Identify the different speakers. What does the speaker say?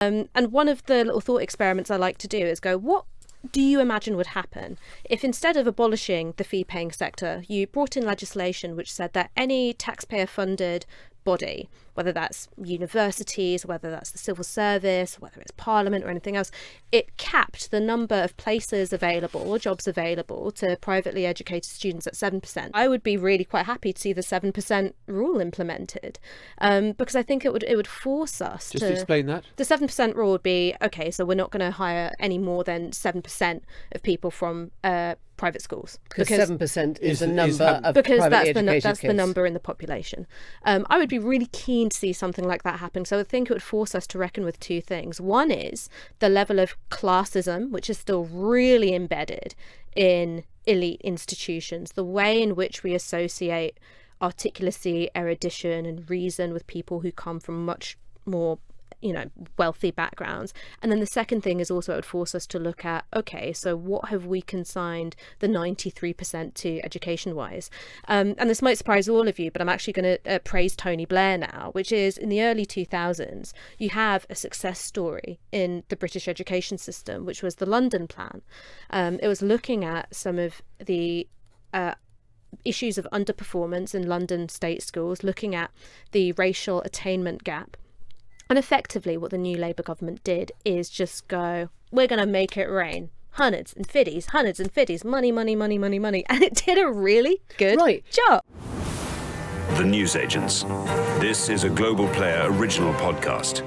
Speaker 1: And one of the little thought experiments I like to do is go, what do you imagine would happen if instead of abolishing the fee-paying sector, you brought in legislation which said that any taxpayer-funded body, whether that's universities, whether that's the civil service, whether it's parliament or anything else, it capped the number of places available or jobs available to privately educated students at 7%. I would be really quite happy to see the 7% rule implemented, because I think it would force us
Speaker 2: Just explain that.
Speaker 1: The 7% rule would be, okay, so we're not going to hire any more than 7% of people from private schools,
Speaker 3: because 7% is the number of
Speaker 1: because
Speaker 3: privately
Speaker 1: that's
Speaker 3: educated
Speaker 1: the number in the population. I would be really keen to see something like that happen. So I think it would force us to reckon with two things. One is the level of classism, which is still really embedded in elite institutions, the way in which we associate articulacy, erudition, and reason with people who come from much more wealthy backgrounds. And then the second thing is also it would force us to look at, okay, so what have we consigned the 93% to education wise? And this might surprise all of you, but I'm actually going to praise Tony Blair now, which is in the early 2000s, you have a success story in the British education system, which was the London Plan. It was looking at some of the issues of underperformance in London state schools, looking at the racial attainment gap. And effectively what the new Labour government did is just go, we're going to make it rain. Hundreds and fiddies, money. And it did a really good job.
Speaker 4: The Newsagents. This is a Global Player original podcast.